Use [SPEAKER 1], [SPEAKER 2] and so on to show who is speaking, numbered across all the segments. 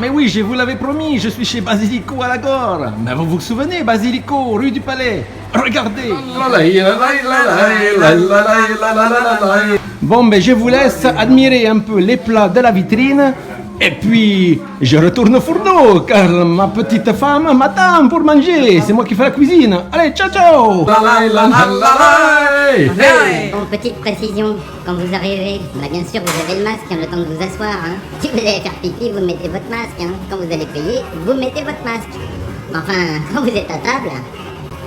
[SPEAKER 1] mais oui, je vous l'avais promis, je suis chez Basilico à la Gore. Mais vous vous souvenez, Basilico, rue du Palais. Regardez. Bon, ben je vous laisse admirer un peu les plats de la vitrine. Et puis, je retourne au fourneau, car ma petite femme m'attend pour manger. C'est moi qui fais la cuisine. Allez, ciao, ciao.
[SPEAKER 2] Petite précision, quand vous arrivez, bah bien sûr vous avez le masque, le temps de vous asseoir. Si vous allez faire pipi, vous mettez votre masque. Quand vous allez payer, vous mettez votre masque. Enfin, quand vous êtes à table,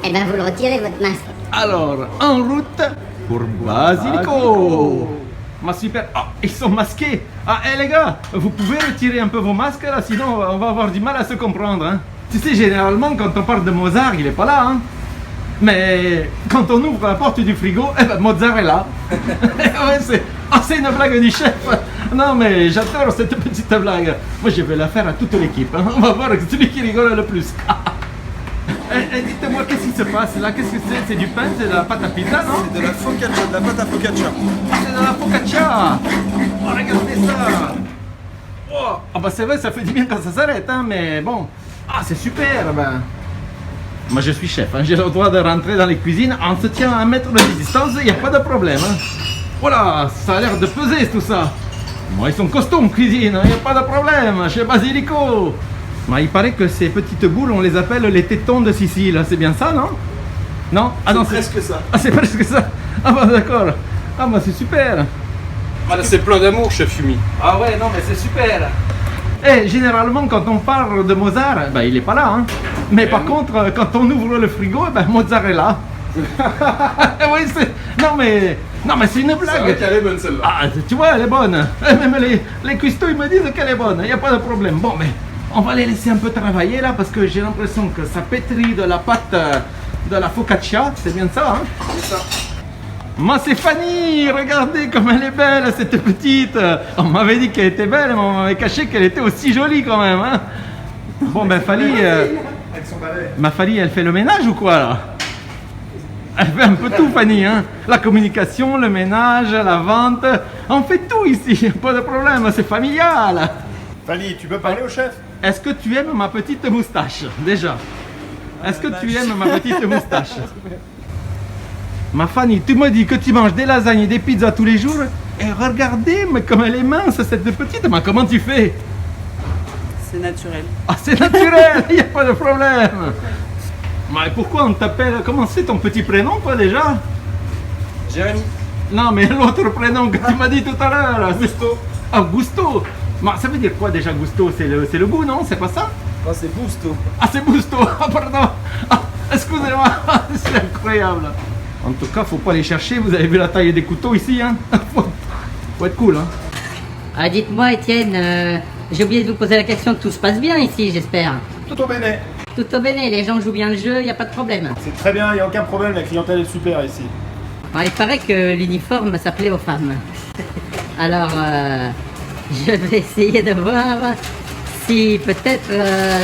[SPEAKER 2] eh ben vous le retirez votre masque.
[SPEAKER 1] Alors, en route pour Basilico. Ma super... Ah, ils sont masqués. Ah, les gars, vous pouvez retirer un peu vos masques là, sinon on va avoir du mal à se comprendre. Tu sais, généralement, quand on parle de Mozart, il est pas là. Mais quand on ouvre la porte du frigo, eh ben Mozart est là. Ouais, c'est une blague du chef. Non, mais j'adore cette petite blague. Moi, je vais la faire à toute l'équipe. On va voir celui qui rigole le plus. Dites-moi, qu'est-ce qui se passe là? Qu'est-ce que c'est? C'est du pain? C'est de la pâte à pizza, non?
[SPEAKER 3] C'est de la focaccia, de la pâte à focaccia.
[SPEAKER 1] C'est de la focaccia. Oh, regardez ça. Oh, ah bah c'est vrai, ça fait du bien quand ça s'arrête, mais bon. Ah, c'est super. Moi, je suis chef, j'ai le droit de rentrer dans les cuisines. On se tient à 1 mètre de distance, il n'y a pas de problème. Voilà, ça a l'air de peser tout ça. Moi, ils sont costauds en cuisine, il n'y a pas de problème. Chez Basilico. Il paraît que ces petites boules, on les appelle les tétons de Sicile. C'est bien ça, non? Non? Ah non,
[SPEAKER 3] c'est presque ça.
[SPEAKER 1] Ah, c'est presque ça. Ah bah d'accord. Ah bah c'est super.
[SPEAKER 3] Ah, là, c'est plein d'amour, chef Fumi.
[SPEAKER 1] Ah ouais, non mais c'est super. Et généralement, quand on parle de Mozart, il est pas là. Mais par contre, quand on ouvre le frigo, Mozart est là. Oui, non mais c'est une blague.
[SPEAKER 3] C'est vrai qu'elle est bonne celle-là.
[SPEAKER 1] Ah, tu vois, elle est bonne. Même les cuistots, ils me disent qu'elle est bonne. Il n'y a pas de problème. Bon, mais on va les laisser un peu travailler là parce que j'ai l'impression que ça pétrit de la pâte de la focaccia. C'est bien ça,
[SPEAKER 3] C'est ça.
[SPEAKER 1] Moi, c'est Fanny. Regardez comme elle est belle, cette petite. On m'avait dit qu'elle était belle, mais on m'avait caché qu'elle était aussi jolie quand même. Bon, Fanny...
[SPEAKER 3] Avec son balai.
[SPEAKER 1] Ma Fanny, elle fait le ménage ou quoi là? Elle fait un peu tout, Fanny, La communication, le ménage, la vente, on fait tout ici, pas de problème, c'est familial.
[SPEAKER 3] Fanny, tu peux parler au chef?
[SPEAKER 1] Est-ce que tu aimes ma petite moustache, déjà? Est-ce que tu aimes ma petite moustache? Ma Fanny, tu me dis que tu manges des lasagnes et des pizzas tous les jours, et regardez, mais comme elle est mince, cette petite, mais comment tu fais?
[SPEAKER 4] C'est naturel.
[SPEAKER 1] Ah, c'est naturel, il n'y a pas de problème. Mais pourquoi on t'appelle... Comment c'est ton petit prénom, toi, déjà?
[SPEAKER 3] Jérémy.
[SPEAKER 1] Non, mais l'autre prénom que tu m'as dit tout à l'heure.
[SPEAKER 3] Gusto.
[SPEAKER 1] Ah, Gusto. Mais ça veut dire quoi, déjà, Gusto? C'est le goût, non? C'est pas ça?
[SPEAKER 3] Non, c'est Busto.
[SPEAKER 1] Ah, c'est Gusto. Ah, pardon. Ah, excusez-moi. C'est incroyable. En tout cas, faut pas les chercher. Vous avez vu la taille des couteaux ici, faut être cool,
[SPEAKER 2] Ah, dites-moi, Étienne, j'ai oublié de vous poser la question. Tout se passe bien ici, j'espère?
[SPEAKER 3] Tout au béné.
[SPEAKER 2] Tout au béné, les gens jouent bien le jeu, il n'y a pas de problème.
[SPEAKER 3] C'est très bien, il n'y a aucun problème, la clientèle est super ici.
[SPEAKER 2] Il paraît que l'uniforme s'appelait aux femmes. Alors, je vais essayer de voir si peut-être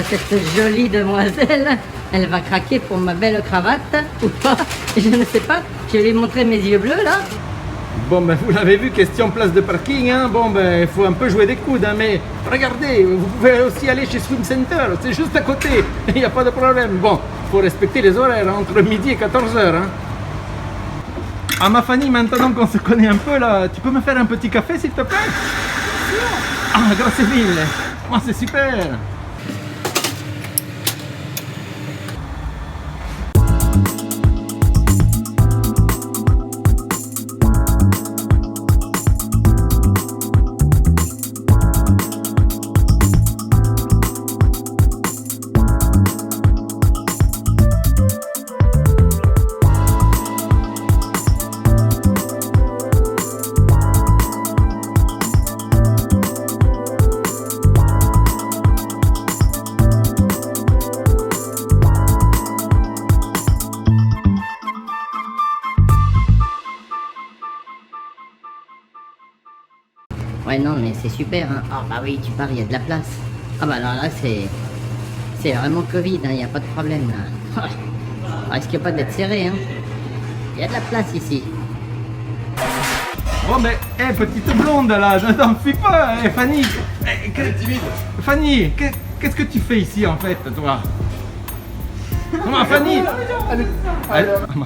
[SPEAKER 2] cette jolie demoiselle, elle va craquer pour ma belle cravate ou pas. Je ne sais pas. Je vais lui montrer mes yeux bleus là.
[SPEAKER 1] Bon, vous l'avez vu, question place de parking, Bon, il faut un peu jouer des coudes, mais regardez, vous pouvez aussi aller chez Swim Center, c'est juste à côté, il n'y a pas de problème. Bon, il faut respecter les horaires, entre midi et 14h, Ah, ma Fanny, maintenant qu'on se connaît un peu, là, tu peux me faire un petit café, s'il te plaît? Ah, grazie mille. Oh, c'est super.
[SPEAKER 2] Ouais, non, mais c'est super. Ah, bah oui, tu parles, il y a de la place. Ah, bah alors là, c'est vraiment Covid, il n'y a pas de problème là. On risque pas d'être serré, Il y a de la place ici.
[SPEAKER 1] Bon, petite blonde là, ne t'enfuis pas, Fanny.
[SPEAKER 3] timide.
[SPEAKER 1] Fanny, qu'est-ce que tu fais ici en fait, toi? Comment, Fanny?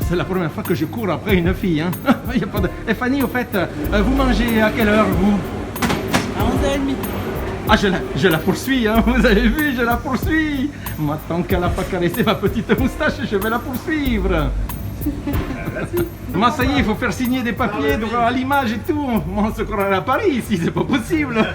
[SPEAKER 1] C'est la première fois que je cours après une fille. Hein. Y a pas de... Et Fanny, au fait, vous mangez à quelle heure, vous?
[SPEAKER 4] À 11h30.
[SPEAKER 1] Ah, je la poursuis, hein. Vous avez vu, je la poursuis. Moi, tant qu'elle n'a pas caressé ma petite moustache, je vais la poursuivre. Moi, ça y est, il faut faire signer des papiers à l'image et tout. Moi, on se croirait à Paris ici, c'est pas possible.